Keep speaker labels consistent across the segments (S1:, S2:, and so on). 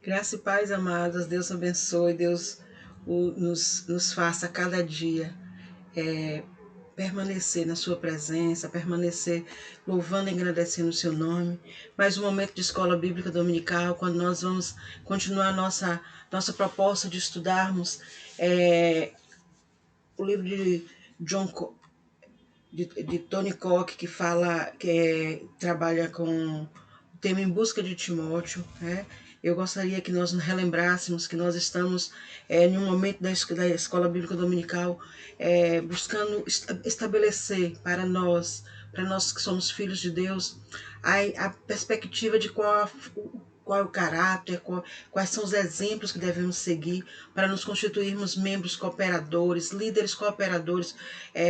S1: Graça e paz, amadas. Deus abençoe, Deus nos faça a cada dia permanecer na sua presença, permanecer louvando e agradecendo o seu nome. Mais um momento de escola bíblica dominical, quando nós vamos continuar nossa proposta de estudarmos o livro de de Tony Cock, que fala, trabalha com o tema Em Busca de Timóteo, né? Eu gostaria que nós relembrássemos que nós estamos em um momento da Escola Bíblica Dominical buscando estabelecer para nós que somos filhos de Deus, a perspectiva de qual é o caráter, quais são os exemplos que devemos seguir para nos constituirmos membros cooperadores, líderes cooperadores,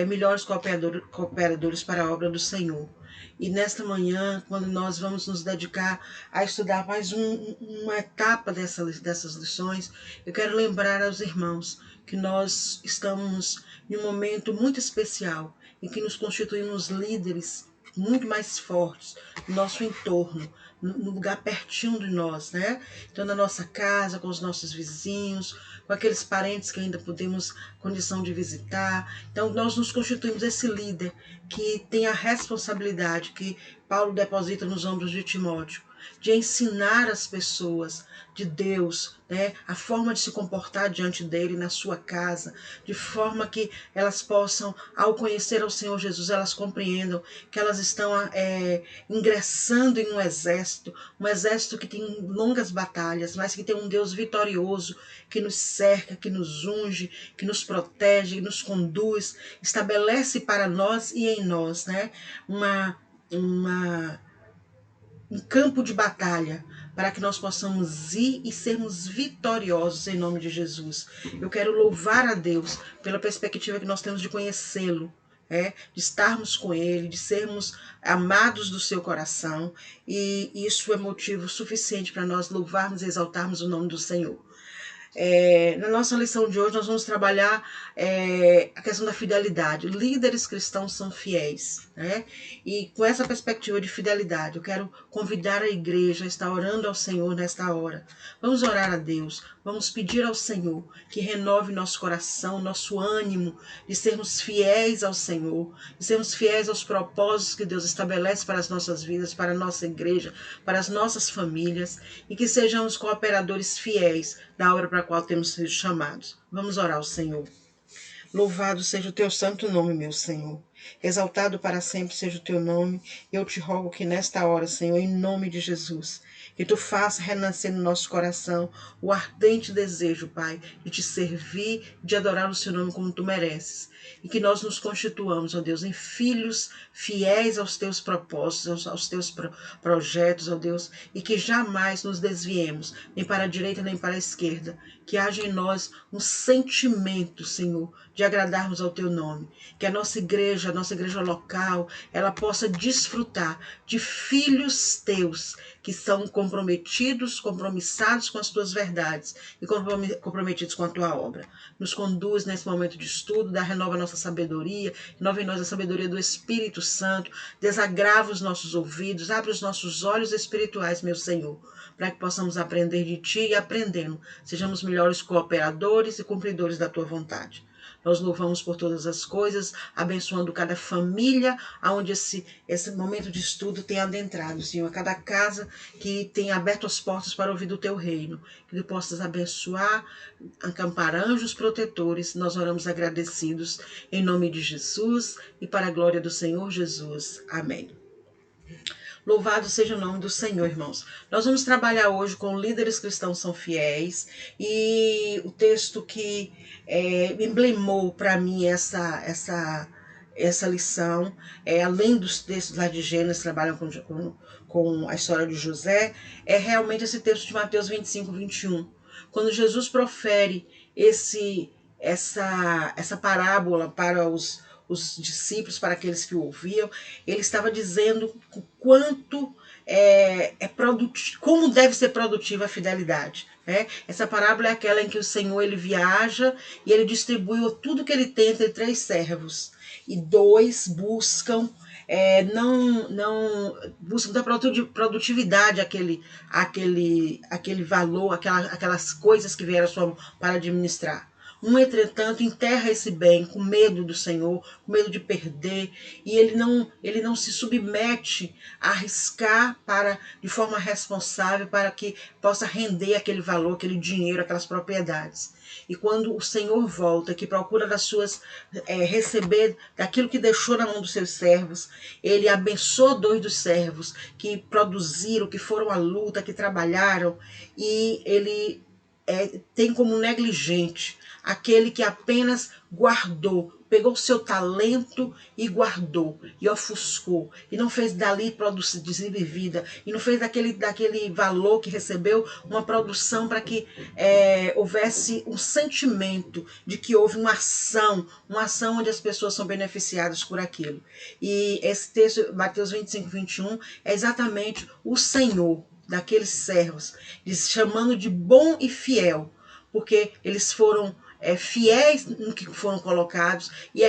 S1: melhores cooperadores para a obra do Senhor. E nesta manhã, quando nós vamos nos dedicar a estudar mais uma etapa dessas lições, eu quero lembrar aos irmãos que nós estamos em um momento muito especial em que nos constituímos líderes muito mais fortes no nosso entorno, no lugar pertinho de nós, né? Então, na nossa casa, com os nossos vizinhos, com aqueles parentes que ainda podemos condição de visitar. Então, nós nos constituímos esse líder que tem a responsabilidade que Paulo deposita nos ombros de Timóteo, de ensinar as pessoas de Deus, né, a forma de se comportar diante dele na sua casa, de forma que elas possam, ao conhecer ao Senhor Jesus, elas compreendam que elas estão ingressando em um exército que tem longas batalhas, mas que tem um Deus vitorioso, que nos cerca, que nos unge, que nos protege, que nos conduz, estabelece para nós e em nós, né, um campo de batalha para que nós possamos ir e sermos vitoriosos em nome de Jesus. Eu quero louvar a Deus pela perspectiva que nós temos de conhecê-lo, de estarmos com Ele, de sermos amados do seu coração, e isso é motivo suficiente para nós louvarmos e exaltarmos o nome do Senhor. Na nossa lição de hoje nós vamos trabalhar a questão da fidelidade. Líderes cristãos são fiéis, né? E com essa perspectiva de fidelidade, eu quero convidar a igreja a estar orando ao Senhor nesta hora. Vamos orar a Deus, vamos pedir ao Senhor que renove nosso coração, nosso ânimo, de sermos fiéis ao Senhor, de sermos fiéis aos propósitos que Deus estabelece para as nossas vidas, para a nossa igreja, para as nossas famílias, e que sejamos cooperadores fiéis da obra para a qual temos sido chamados. Vamos orar ao Senhor. Louvado seja o teu santo nome, meu Senhor. Exaltado para sempre seja o teu nome. Eu te rogo que nesta hora, Senhor, em nome de Jesus, que tu faça renascer no nosso coração o ardente desejo, Pai, de te servir, de adorar o seu nome como tu mereces. E que nós nos constituamos, ó Deus, em filhos fiéis aos teus propósitos, aos teus projetos, ó Deus, e que jamais nos desviemos, nem para a direita nem para a esquerda. Que haja em nós um sentimento, Senhor, de agradarmos ao teu nome. Que a nossa igreja local, ela possa desfrutar de filhos teus que são comprometidos, compromissados com as tuas verdades e comprometidos com a tua obra. Nos conduz nesse momento de estudo, renova a nossa sabedoria, renova em nós a sabedoria do Espírito Santo, desagrava os nossos ouvidos, abre os nossos olhos espirituais, meu Senhor, para que possamos aprender de ti e aprendendo, sejamos melhores cooperadores e cumpridores da tua vontade. Nós louvamos por todas as coisas, abençoando cada família onde esse momento de estudo tem adentrado, Senhor. Cada casa que tem aberto as portas para ouvir do teu reino. Que tu possas abençoar, acampar anjos protetores. Nós oramos agradecidos em nome de Jesus e para a glória do Senhor Jesus. Amém. Louvado seja o nome do Senhor, irmãos. Nós vamos trabalhar hoje com líderes cristãos são fiéis, e o texto que emblemou para mim essa lição, além dos textos lá de Gênesis, que trabalham com a história de José, é realmente esse texto de Mateus 25, 21. Quando Jesus profere essa parábola para os discípulos, para aqueles que o ouviam, ele estava dizendo o quanto como deve ser produtiva a fidelidade. Essa parábola é aquela em que o Senhor ele viaja e ele distribui tudo que ele tem entre 3 servos, e 2 buscam não buscam da produtividade aquele valor, aquelas coisas que vieram à sua mão para administrar. Entretanto, enterra esse bem com medo do Senhor, com medo de perder, e ele não se submete a arriscar de forma responsável para que possa render aquele valor, aquele dinheiro, aquelas propriedades. E quando o Senhor volta, que procura receber daquilo que deixou na mão dos seus servos, ele abençoa 2 dos servos que produziram, que foram à luta, que trabalharam, e ele tem como negligente aquele que apenas guardou, pegou o seu talento e guardou, e ofuscou, e não fez dali produzir vida, e não fez daquele valor que recebeu uma produção para que houvesse um sentimento de que houve uma ação onde as pessoas são beneficiadas por aquilo. E esse texto, Mateus 25, 21, é exatamente o Senhor daqueles servos, chamando de bom e fiel, porque eles foram fiéis no que foram colocados e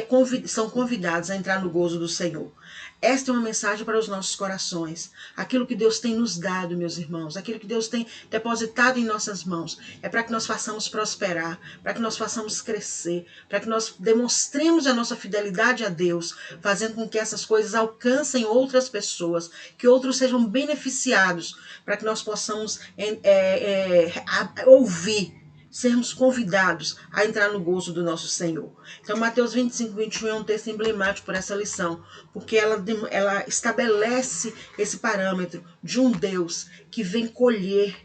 S1: são convidados a entrar no gozo do Senhor. Esta é uma mensagem para os nossos corações. Aquilo que Deus tem nos dado, meus irmãos, aquilo que Deus tem depositado em nossas mãos, é para que nós façamos prosperar, para que nós façamos crescer, para que nós demonstremos a nossa fidelidade a Deus, fazendo com que essas coisas alcancem outras pessoas, que outros sejam beneficiados, para que nós possamos ouvir, sermos convidados a entrar no gozo do nosso Senhor. Então, Mateus 25, 21 é um texto emblemático por essa lição, porque ela estabelece esse parâmetro de um Deus que vem colher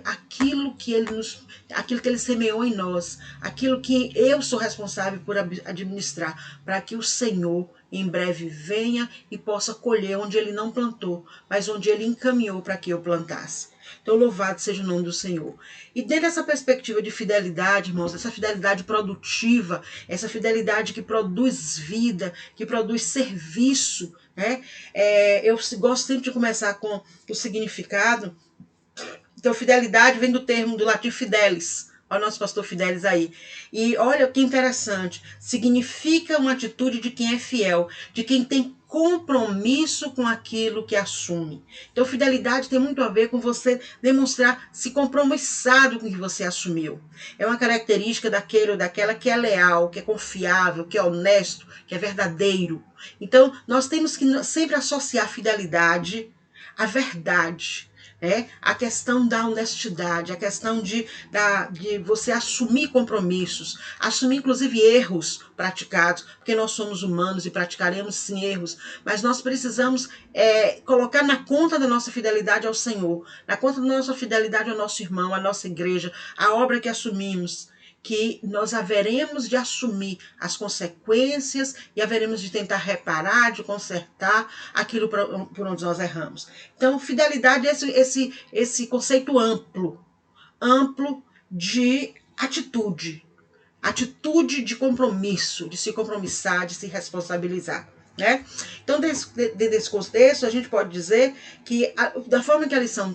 S1: aquilo que ele semeou em nós, aquilo que eu sou responsável por administrar, para que o Senhor em breve venha e possa colher onde ele não plantou, mas onde ele encaminhou para que eu plantasse. Então, louvado seja o nome do Senhor. E dentro dessa perspectiva de fidelidade, irmãos, essa fidelidade produtiva, essa fidelidade que produz vida, que produz serviço, né? Eu gosto sempre de começar com o significado. Então, fidelidade vem do latim fidelis. Olha o nosso pastor Fidelis aí. E olha que interessante. Significa uma atitude de quem é fiel, de quem tem compromisso com aquilo que assume. Então, fidelidade tem muito a ver com você demonstrar se compromissado com o que você assumiu. É uma característica daquele ou daquela que é leal, que é confiável, que é honesto, que é verdadeiro. Então, nós temos que sempre associar fidelidade à verdade. A questão da honestidade, a questão de você assumir compromissos, assumir inclusive erros praticados, porque nós somos humanos e praticaremos sim erros, mas nós precisamos colocar na conta da nossa fidelidade ao Senhor, na conta da nossa fidelidade ao nosso irmão, à nossa igreja, à obra que assumimos, que nós haveremos de assumir as consequências e haveremos de tentar reparar, de consertar aquilo por onde nós erramos. Então, fidelidade é esse conceito amplo de atitude de compromisso, de se compromissar, de se responsabilizar. Então, desse contexto, a gente pode dizer que, da forma que a lição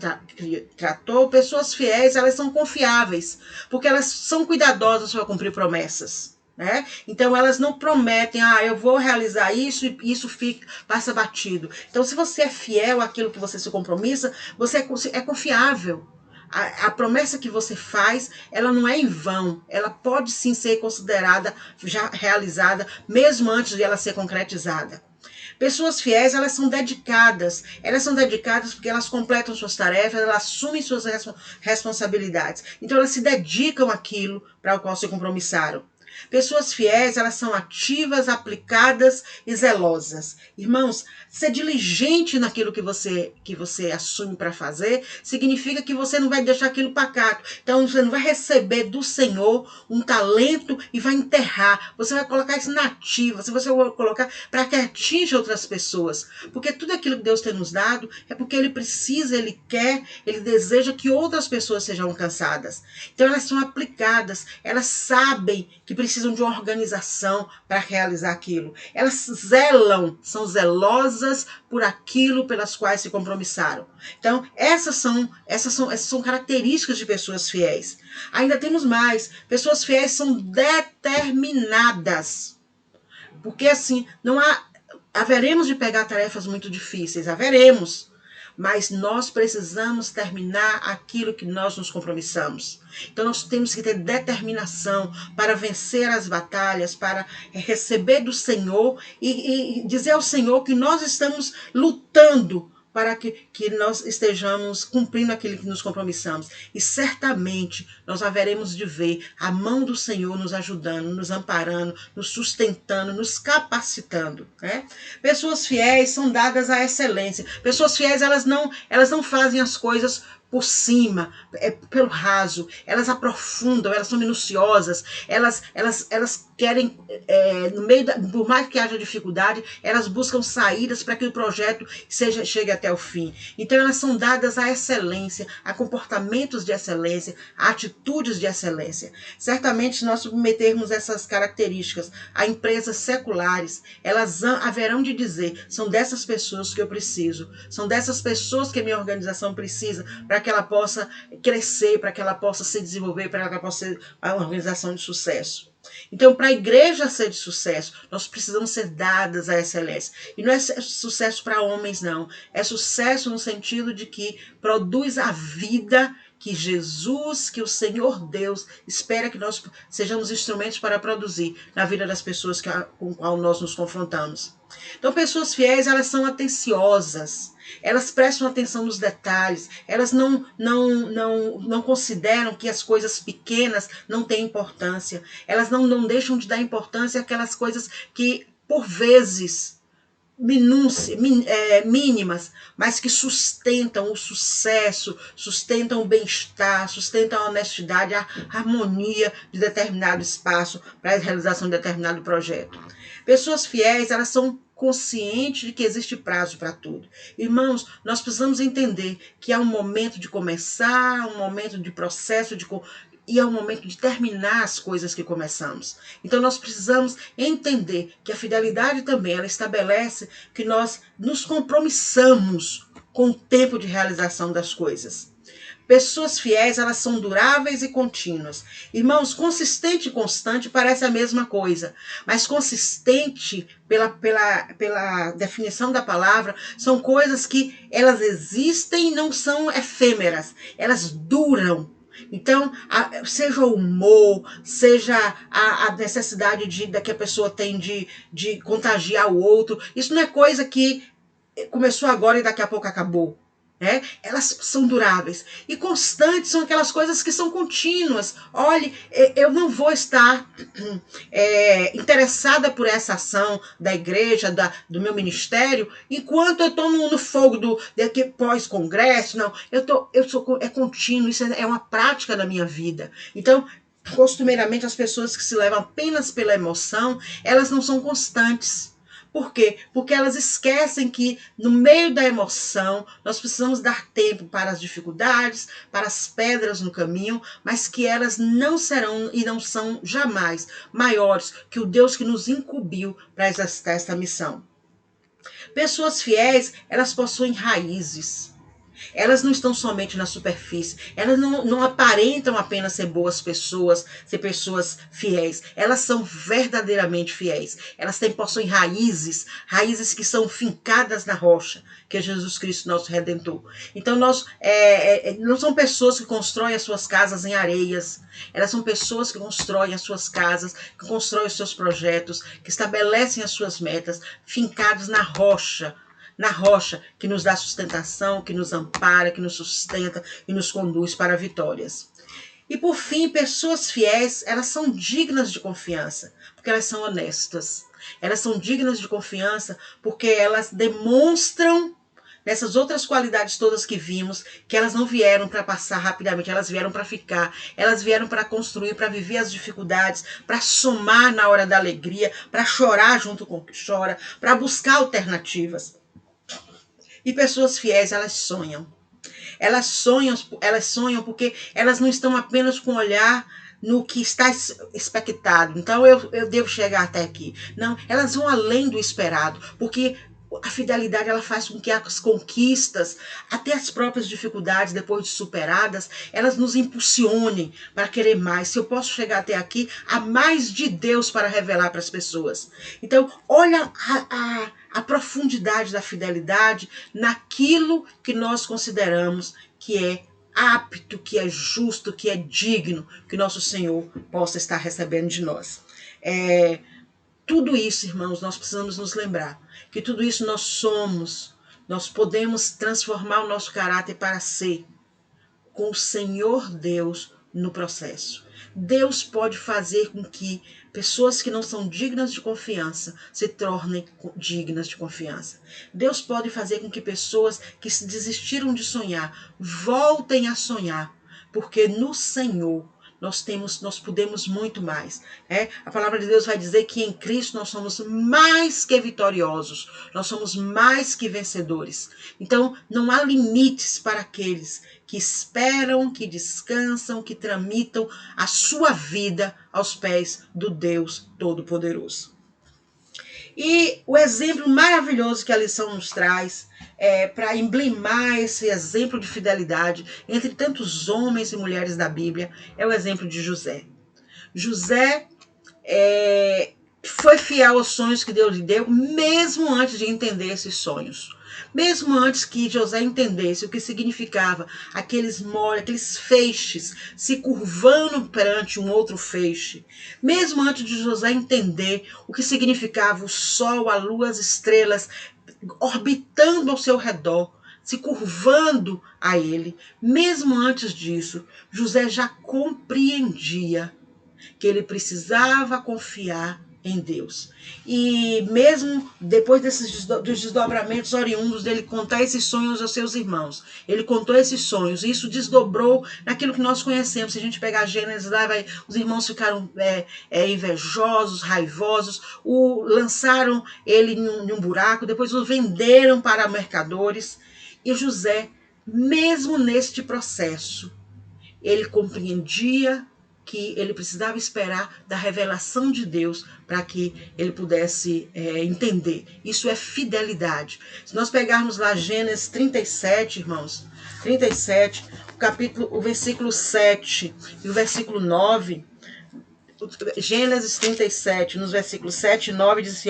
S1: tratou, pessoas fiéis, elas são confiáveis, porque elas são cuidadosas para cumprir promessas. Então, elas não prometem, eu vou realizar isso e isso passa batido. Então, se você é fiel àquilo que você se compromissa, você é confiável. A promessa que você faz, ela não é em vão, ela pode sim ser considerada já realizada, mesmo antes de ela ser concretizada. Pessoas fiéis, elas são dedicadas porque elas completam suas tarefas, elas assumem suas responsabilidades. Então, elas se dedicam àquilo para o qual se compromissaram. Pessoas fiéis, elas são ativas, aplicadas e zelosas. Irmãos, ser diligente naquilo que você assume para fazer, significa que você não vai deixar aquilo pacato. Então, você não vai receber do Senhor um talento e vai enterrar. Você vai colocar isso na ativa, você vai colocar para que atinja outras pessoas. Porque tudo aquilo que Deus tem nos dado é porque Ele precisa, Ele quer, Ele deseja que outras pessoas sejam alcançadas. Então, elas são aplicadas, elas sabem que precisam de uma organização para realizar aquilo. Elas são zelosas por aquilo pelas quais se compromissaram. Então, essas são características de pessoas fiéis. Ainda temos mais. Pessoas fiéis são determinadas. Porque assim, não há Haveremos de pegar tarefas muito difíceis, haveremos. Mas nós precisamos terminar aquilo que nós nos compromissamos. Então nós temos que ter determinação para vencer as batalhas, para receber do Senhor e dizer ao Senhor que nós estamos lutando para que nós estejamos cumprindo aquilo que nos compromissamos. E certamente nós haveremos de ver a mão do Senhor nos ajudando, nos amparando, nos sustentando, nos capacitando. Né? Pessoas fiéis são dadas à excelência. Pessoas fiéis, elas não fazem as coisas por cima, pelo raso, elas aprofundam, elas são minuciosas, elas querem, por mais que haja dificuldade, elas buscam saídas para que o projeto chegue até o fim. Então elas são dadas à excelência, a comportamentos de excelência, a atitudes de excelência. Certamente, se nós submetermos essas características a empresas seculares, elas haverão de dizer, são dessas pessoas que eu preciso, são dessas pessoas que a minha organização precisa, para que ela possa crescer, para que ela possa se desenvolver, para que ela possa ser uma organização de sucesso. Então, para a igreja ser de sucesso, nós precisamos ser dadas à excelência. E não é sucesso para homens, não. É sucesso no sentido de que produz a vida que Jesus, que o Senhor Deus, espera que nós sejamos instrumentos para produzir na vida das pessoas com as quais nós nos confrontamos. Então, pessoas fiéis, elas são atenciosas. Elas prestam atenção nos detalhes, elas não consideram que as coisas pequenas não têm importância, elas não deixam de dar importância àquelas coisas que, por vezes, mínimas, mas que sustentam o sucesso, sustentam o bem-estar, sustentam a honestidade, a harmonia de determinado espaço para a realização de determinado projeto. Pessoas fiéis, elas são conscientes de que existe prazo para tudo. Irmãos, nós precisamos entender que há um momento de começar, um momento de processo, e é o momento de terminar as coisas que começamos. Então nós precisamos entender que a fidelidade também, ela estabelece que nós nos compromissamos com o tempo de realização das coisas. Pessoas fiéis, elas são duráveis e contínuas. Irmãos, consistente e constante parece a mesma coisa, mas consistente, pela definição da palavra, são coisas que elas existem e não são efêmeras, elas duram. Então, seja o humor, seja a necessidade que a pessoa tem de contagiar o outro, isso não é coisa que começou agora e daqui a pouco acabou. Elas são duráveis. E constantes são aquelas coisas que são contínuas. Olhe, eu não vou estar interessada por essa ação da igreja, do meu ministério, enquanto eu estou no fogo do pós-congresso. Não, é contínuo, isso é uma prática da minha vida. Então, costumeiramente, as pessoas que se levam apenas pela emoção, elas não são constantes. Por quê? Porque elas esquecem que no meio da emoção nós precisamos dar tempo para as dificuldades, para as pedras no caminho, mas que elas não serão e não são jamais maiores que o Deus que nos incumbiu para exercitar esta missão. Pessoas fiéis, elas possuem raízes. Elas não estão somente na superfície, elas não aparentam apenas ser boas pessoas, ser pessoas fiéis, elas são verdadeiramente fiéis, elas possuem raízes que são fincadas na rocha, que é Jesus Cristo, nosso Redentor. Então não são pessoas que constroem as suas casas em areias, elas são pessoas que constroem as suas casas, que constroem os seus projetos, que estabelecem as suas metas, fincados na rocha que nos dá sustentação, que nos ampara, que nos sustenta e nos conduz para vitórias. E por fim, pessoas fiéis, elas são dignas de confiança, porque elas são honestas. Elas são dignas de confiança porque elas demonstram, nessas outras qualidades todas que vimos, que elas não vieram para passar rapidamente, elas vieram para ficar, elas vieram para construir, para viver as dificuldades, para somar na hora da alegria, para chorar junto com o que chora, para buscar alternativas. E pessoas fiéis, elas sonham. Elas sonham porque elas não estão apenas com o olhar no que está expectado. Então eu devo chegar até aqui. Não, elas vão além do esperado, porque A fidelidade, ela faz com que as conquistas, até as próprias dificuldades, depois de superadas, elas nos impulsionem para querer mais. Se eu posso chegar até aqui, há mais de Deus para revelar para as pessoas. Então, olha a profundidade da fidelidade naquilo que nós consideramos que é apto, que é justo, que é digno, que nosso Senhor possa estar recebendo de nós. Tudo isso, irmãos, nós precisamos nos lembrar que tudo isso nós somos, nós podemos transformar o nosso caráter para ser com o Senhor Deus no processo. Deus pode fazer com que pessoas que não são dignas de confiança se tornem dignas de confiança. Deus pode fazer com que pessoas que desistiram de sonhar voltem a sonhar, porque no Senhor nós podemos muito mais. A palavra de Deus vai dizer que em Cristo nós somos mais que vitoriosos, nós somos mais que vencedores. Então, não há limites para aqueles que esperam, que descansam, que tramitam a sua vida aos pés do Deus Todo-Poderoso. E o exemplo maravilhoso que a lição nos traz, para emblemar esse exemplo de fidelidade entre tantos homens e mulheres da Bíblia, é o exemplo de José. José foi fiel aos sonhos que Deus lhe deu, mesmo antes de entender esses sonhos. Mesmo antes que José entendesse o que significava aqueles feixes se curvando perante um outro feixe. Mesmo antes de José entender o que significava o sol, a lua, as estrelas orbitando ao seu redor, se curvando a ele. Mesmo antes disso, José já compreendia que ele precisava confiar em Deus. E mesmo depois dos desdobramentos oriundos dele contar esses sonhos aos seus irmãos, ele contou esses sonhos, e isso desdobrou naquilo que nós conhecemos. Se a gente pegar Gênesis, lá os irmãos ficaram invejosos, raivosos, lançaram ele em um buraco, depois o venderam para mercadores. E José, mesmo neste processo, ele compreendia que ele precisava esperar da revelação de Deus para que ele pudesse entender. Isso é fidelidade. Se nós pegarmos lá Gênesis 37, irmãos, 37, o versículo 7 e o versículo 9, Gênesis 37, nos versículos 7 e 9, diz assim,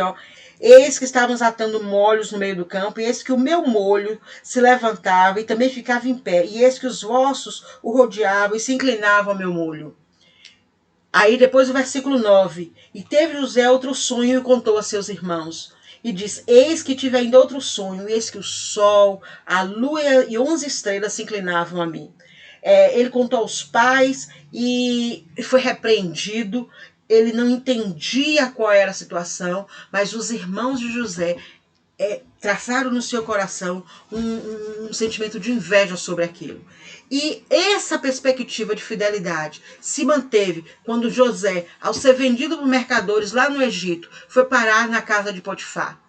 S1: eis que estávamos atando molhos no meio do campo, e eis que o meu molho se levantava e também ficava em pé, e eis que os vossos o rodeavam e se inclinavam ao meu molho. Aí depois o versículo 9, e teve José outro sonho e contou a seus irmãos. E diz, eis que tive ainda outro sonho, e eis que o sol, a lua e 11 estrelas se inclinavam a mim. Ele contou aos pais e foi repreendido. Ele não entendia qual era a situação, mas os irmãos de José traçaram no seu coração um sentimento de inveja sobre aquilo. E essa perspectiva de fidelidade se manteve quando José, ao ser vendido por mercadores lá no Egito, foi parar na casa de Potifar.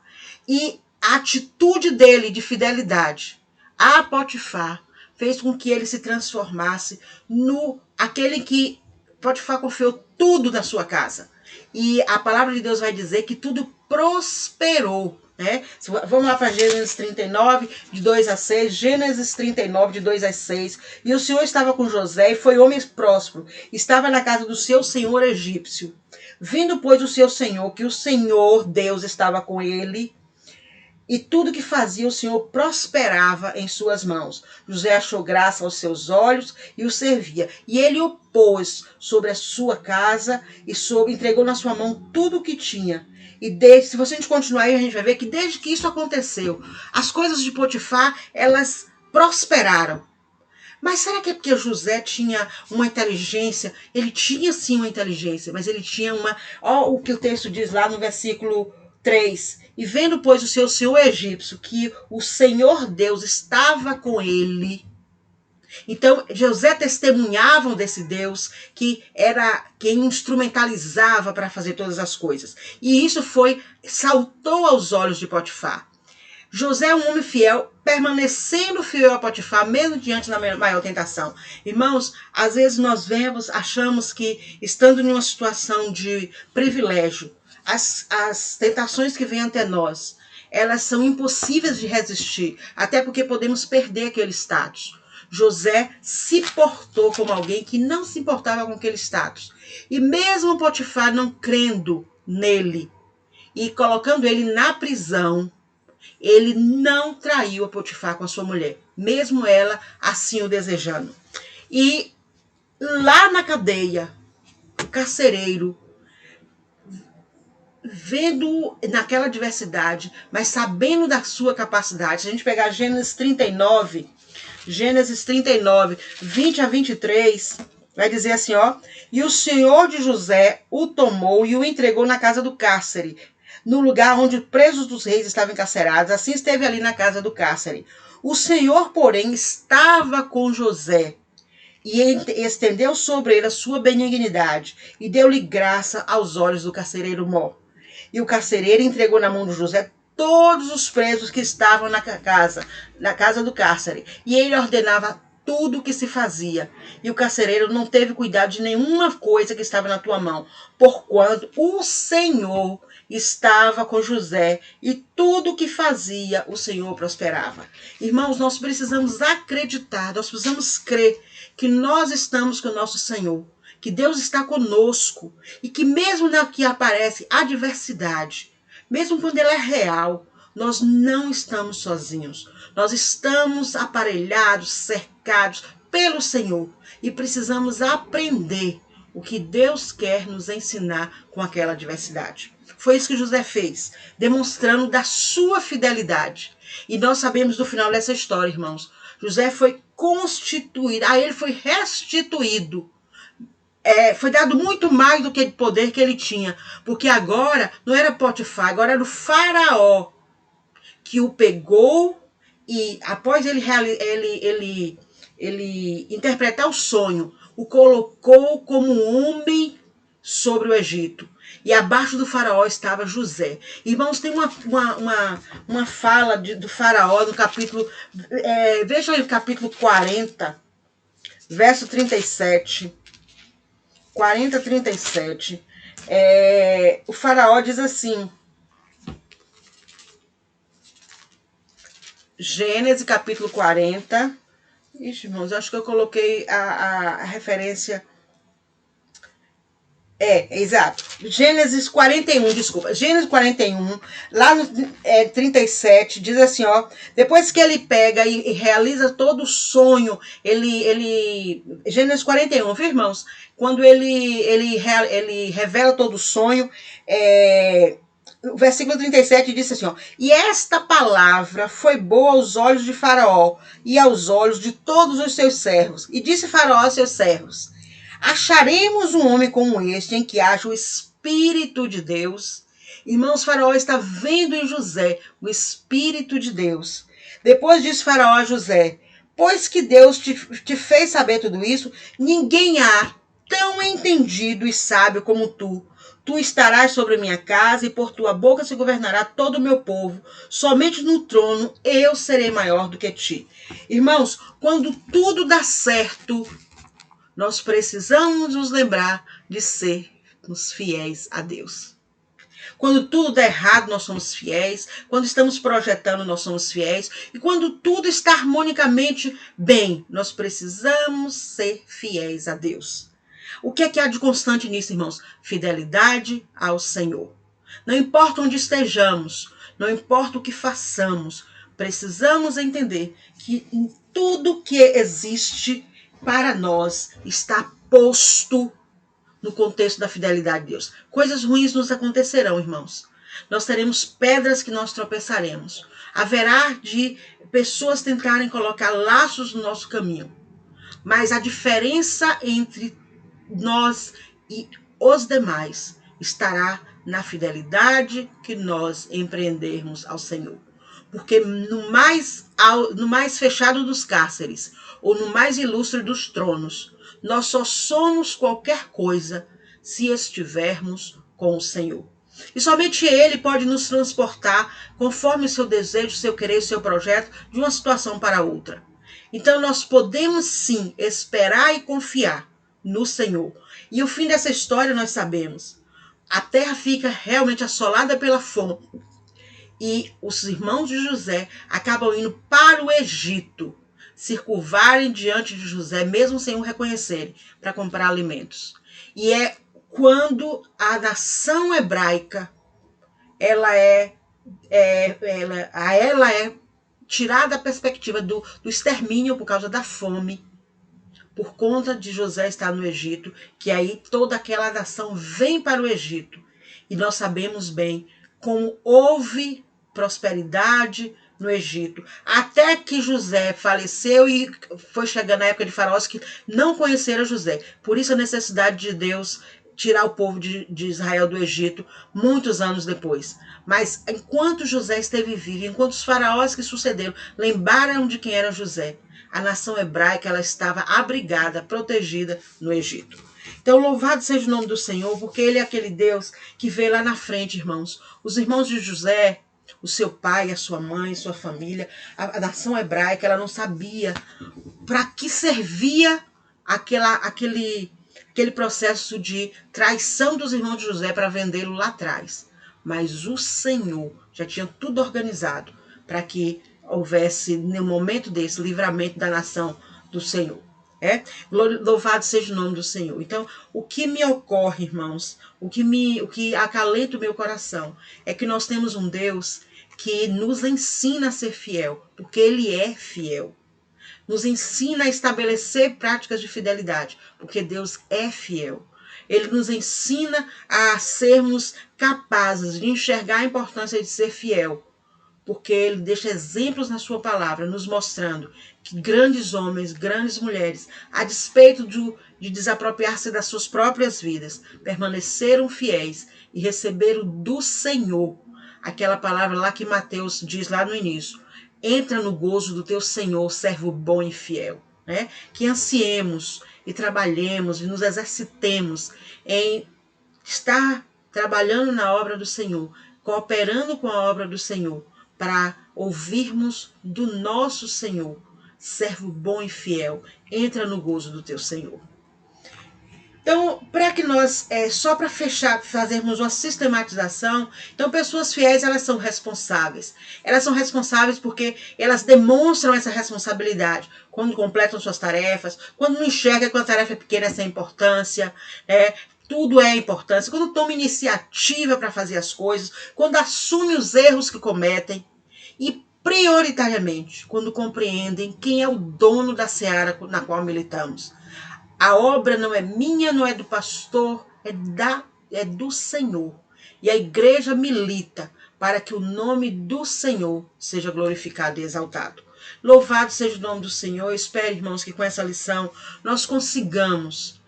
S1: E a atitude dele de fidelidade a Potifar fez com que ele se transformasse no aquele que Potifar confiou tudo da sua casa. E a palavra de Deus vai dizer que tudo prosperou. Vamos lá para Gênesis 39, de 2 a 6. Gênesis 39, de 2 a 6. E o Senhor estava com José e foi homem próspero. Estava na casa do seu senhor egípcio. Vindo, pois, o seu senhor, que o Senhor Deus estava com ele, e tudo que fazia o Senhor prosperava em suas mãos. José achou graça aos seus olhos e o servia. E ele o pôs sobre a sua casa e entregou na sua mão tudo o que tinha. E se você continuar aí, a gente vai ver que desde que isso aconteceu, as coisas de Potifar, elas prosperaram. Mas será que é porque José tinha uma inteligência? Ele tinha sim uma inteligência, mas ele tinha Olha o que o texto diz lá no versículo 3. E vendo, pois, o seu senhor egípcio, que o Senhor Deus estava com ele. Então, José testemunhava desse Deus que era quem instrumentalizava para fazer todas as coisas. E isso saltou aos olhos de Potifar. José é um homem fiel, permanecendo fiel a Potifar, mesmo diante da maior tentação. Irmãos, às vezes nós achamos que, estando em uma situação de privilégio, as tentações que vêm até nós, elas são impossíveis de resistir, até porque podemos perder aquele status. José se portou como alguém que não se importava com aquele status. E mesmo Potifar não crendo nele e colocando ele na prisão, ele não traiu a Potifar com a sua mulher, mesmo ela assim o desejando. E lá na cadeia, o carcereiro, vendo naquela diversidade, mas sabendo da sua capacidade, se a gente pegar Gênesis 39, 20 a 23, vai dizer assim, ó: e o Senhor de José o tomou e o entregou na casa do cárcere, no lugar onde os presos dos reis estavam encarcerados, assim esteve ali na casa do cárcere. O Senhor, porém, estava com José, e estendeu sobre ele a sua benignidade, e deu-lhe graça aos olhos do carcereiro mor. E o carcereiro entregou na mão de José todos os presos que estavam na casa do cárcere, e ele ordenava tudo o que se fazia. E o carcereiro não teve cuidado de nenhuma coisa que estava na tua mão, porquanto o Senhor estava com José, e tudo o que fazia o Senhor prosperava. Irmãos, nós precisamos acreditar, nós precisamos crer que nós estamos com o nosso Senhor, que Deus está conosco, e que mesmo na que aparece adversidade, mesmo quando ela é real, nós não estamos sozinhos. Nós estamos aparelhados, cercados pelo Senhor, e precisamos aprender o que Deus quer nos ensinar com aquela adversidade. Foi isso que José fez, demonstrando da sua fidelidade. E nós sabemos do final dessa história, irmãos. José foi constituído, a ele foi restituído. Foi dado muito mais do que o poder que ele tinha, porque agora não era Potifar, agora era o faraó que o pegou, e após ele interpretar o sonho, o colocou como homem sobre o Egito. E abaixo do faraó estava José. Irmãos, tem uma fala do faraó no capítulo, veja aí o capítulo 40, verso 37. 40, 37. O faraó diz assim, Gênesis capítulo 40. Ixi, irmãos, eu acho que eu coloquei a referência. Exato. Gênesis 41, desculpa. Gênesis 41, lá no 37, diz assim, ó: depois que ele pega e realiza todo o sonho, Gênesis 41, viu, irmãos? Quando ele revela todo o sonho, o versículo 37 diz assim, ó: e esta palavra foi boa aos olhos de Faraó e aos olhos de todos os seus servos. E disse Faraó aos seus servos: acharemos um homem como este em que haja o Espírito de Deus? Irmãos, Faraó está vendo em José o Espírito de Deus. Depois disse Faraó a José: pois que Deus te fez saber tudo isso, ninguém há tão entendido e sábio como tu. Tu estarás sobre minha casa, e por tua boca se governará todo o meu povo. Somente no trono eu serei maior do que ti. Irmãos, quando tudo dá certo, nós precisamos nos lembrar de sermos fiéis a Deus. Quando tudo dá errado, nós somos fiéis. Quando estamos projetando, nós somos fiéis. E quando tudo está harmonicamente bem, nós precisamos ser fiéis a Deus. O que é que há de constante nisso, irmãos? Fidelidade ao Senhor. Não importa onde estejamos, não importa o que façamos, precisamos entender que tudo que existe para nós está posto no contexto da fidelidade de Deus. Coisas ruins nos acontecerão, irmãos. Nós teremos pedras que nós tropeçaremos. Haverá de pessoas tentarem colocar laços no nosso caminho. Mas a diferença entre nós e os demais estará na fidelidade que nós empreendermos ao Senhor. Porque no mais fechado dos cárceres, ou no mais ilustre dos tronos, nós só somos qualquer coisa se estivermos com o Senhor. E somente Ele pode nos transportar conforme o seu desejo, o seu querer, o seu projeto, de uma situação para outra. Então nós podemos sim esperar e confiar no Senhor. E o fim dessa história nós sabemos. A terra fica realmente assolada pela fome. E os irmãos de José acabam indo para o Egito, se curvarem diante de José, mesmo sem o reconhecerem, para comprar alimentos. E é quando a nação hebraica ela é tirada da perspectiva do extermínio por causa da fome, por conta de José estar no Egito, que aí toda aquela nação vem para o Egito. E nós sabemos bem como houve prosperidade no Egito, até que José faleceu e foi chegando a época de faraós que não conheceram José. Por isso a necessidade de Deus tirar o povo de Israel do Egito muitos anos depois. Mas enquanto José esteve vivo, enquanto os faraós que sucederam lembraram de quem era José, a nação hebraica ela estava abrigada, protegida no Egito. Então, louvado seja o nome do Senhor, porque Ele é aquele Deus que vê lá na frente, irmãos. Os irmãos de José, o seu pai, a sua mãe, sua família, a nação hebraica, ela não sabia para que servia aquele processo de traição dos irmãos de José para vendê-lo lá atrás. Mas o Senhor já tinha tudo organizado para que houvesse, no momento desse, livramento da nação do Senhor. Louvado seja o nome do Senhor. Então, o que me ocorre, irmãos, o que acalenta o meu coração, é que nós temos um Deus que nos ensina a ser fiel, porque Ele é fiel. Nos ensina a estabelecer práticas de fidelidade, porque Deus é fiel. Ele nos ensina a sermos capazes de enxergar a importância de ser fiel, porque Ele deixa exemplos na sua palavra, nos mostrando que grandes homens, grandes mulheres, a despeito de desapropriar-se das suas próprias vidas, permaneceram fiéis e receberam do Senhor aquela palavra lá que Mateus diz lá no início: entra no gozo do teu Senhor, servo bom e fiel. Que ansiemos e trabalhemos e nos exercitemos em estar trabalhando na obra do Senhor, cooperando com a obra do Senhor, para ouvirmos do nosso Senhor: servo bom e fiel, entra no gozo do teu Senhor. Então, para que nós, só para fechar, fazermos uma sistematização, então pessoas fiéis, elas são responsáveis. Elas são responsáveis porque elas demonstram essa responsabilidade quando completam suas tarefas, quando não enxergam que uma tarefa é pequena, essa importância, tudo é importância, quando tomam iniciativa para fazer as coisas, quando assumem os erros que cometem e, prioritariamente, quando compreendem quem é o dono da seara na qual militamos. A obra não é minha, não é do pastor, é do Senhor. E a igreja milita para que o nome do Senhor seja glorificado e exaltado. Louvado seja o nome do Senhor. Eu espero, irmãos, que com essa lição nós consigamos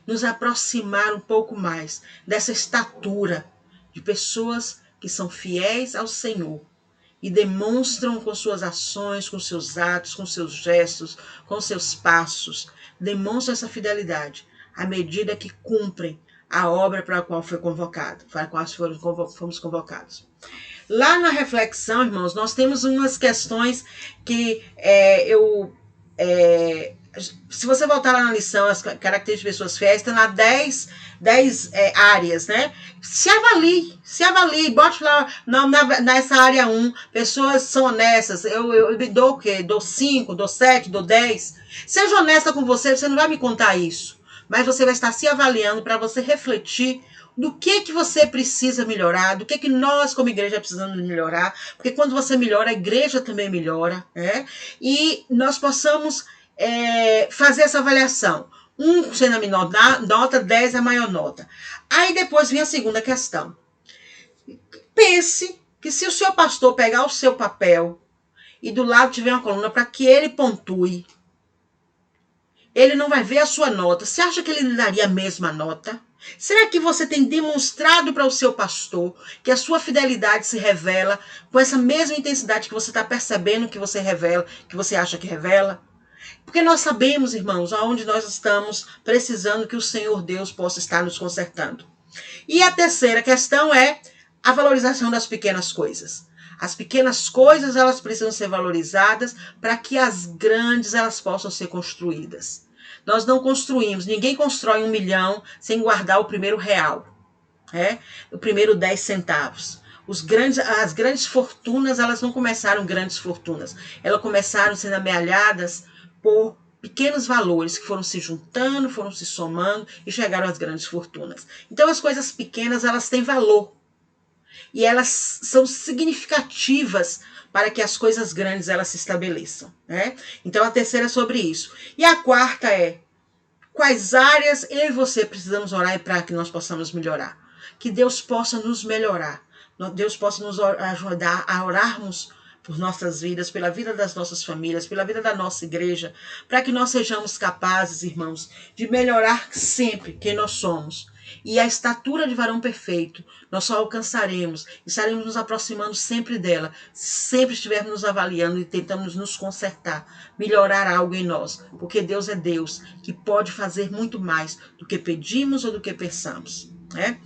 S1: nos aproximar um pouco mais dessa estatura de pessoas que são fiéis ao Senhor e demonstram com suas ações, com seus atos, com seus gestos, com seus passos, demonstram essa fidelidade à medida que cumprem a obra para a qual foi convocado, para a qual fomos convocados. Lá na reflexão, irmãos, nós temos umas questões que se você voltar lá na lição, as características de pessoas fiéis, está na 10 áreas, né? Se avalie, bote lá nessa área 1, pessoas são honestas, eu me dou o quê? Dou 5, dou 7, dou 10. Seja honesta com você não vai me contar isso, mas você vai estar se avaliando para você refletir do que você precisa melhorar, do que nós como igreja precisamos melhorar, porque quando você melhora, a igreja também melhora, e nós possamos fazer essa avaliação. 1 sendo a menor nota, 10 a maior nota. Aí depois vem a segunda questão. Pense que se o seu pastor pegar o seu papel e do lado tiver uma coluna para que ele pontue, ele não vai ver a sua nota. Você acha que ele lhe daria a mesma nota? Será que você tem demonstrado para o seu pastor que a sua fidelidade se revela com essa mesma intensidade que você está percebendo que você revela, que você acha que revela? Porque nós sabemos, irmãos, aonde nós estamos precisando que o Senhor Deus possa estar nos consertando. E a terceira questão é a valorização das pequenas coisas. As pequenas coisas, elas precisam ser valorizadas para que as grandes, elas possam ser construídas. Nós não construímos, ninguém constrói 1 milhão sem guardar o primeiro real, o primeiro 10 centavos. As grandes fortunas, elas não começaram grandes fortunas. Elas começaram sendo amealhadas por pequenos valores que foram se juntando, foram se somando e chegaram às grandes fortunas. Então as coisas pequenas, elas têm valor. E elas são significativas para que as coisas grandes elas se estabeleçam, né? Então a terceira é sobre isso. E a quarta é: quais áreas eu e você precisamos orar para que nós possamos melhorar? Que Deus possa nos melhorar. Deus possa nos ajudar a orarmos por nossas vidas, pela vida das nossas famílias, pela vida da nossa igreja, para que nós sejamos capazes, irmãos, de melhorar sempre quem nós somos. E a estatura de varão perfeito nós só alcançaremos, estaremos nos aproximando sempre dela, se sempre estivermos nos avaliando e tentamos nos consertar, melhorar algo em nós, porque Deus é Deus que pode fazer muito mais do que pedimos ou do que pensamos, né?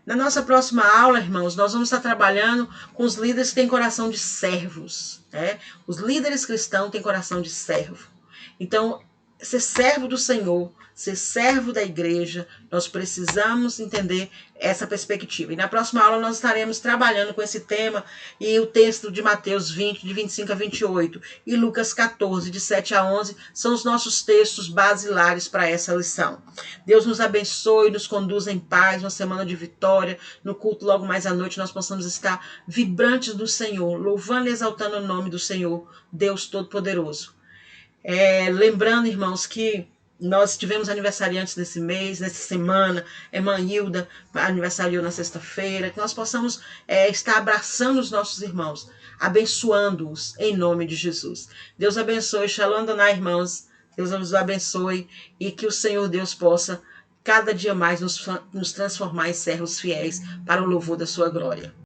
S1: Na nossa próxima aula, irmãos, nós vamos estar trabalhando com os líderes que têm coração de servos, né? Os líderes cristãos têm coração de servo. Então, ser servo do Senhor, ser servo da igreja, nós precisamos entender essa perspectiva. E na próxima aula nós estaremos trabalhando com esse tema e o texto de Mateus 20, de 25 a 28 e Lucas 14, de 7 a 11, são os nossos textos basilares para essa lição. Deus nos abençoe, nos conduza em paz, uma semana de vitória. No culto logo mais à noite nós possamos estar vibrantes do Senhor, louvando e exaltando o nome do Senhor, Deus Todo-Poderoso. Lembrando, irmãos, que nós tivemos aniversariantes nesse mês, nessa semana. Irmã Hilda aniversariou na sexta-feira. Que nós possamos estar abraçando os nossos irmãos, abençoando-os em nome de Jesus. Deus abençoe. Shalom Adonai, irmãos. Deus nos abençoe e que o Senhor Deus possa cada dia mais nos transformar em servos fiéis para o louvor da sua glória.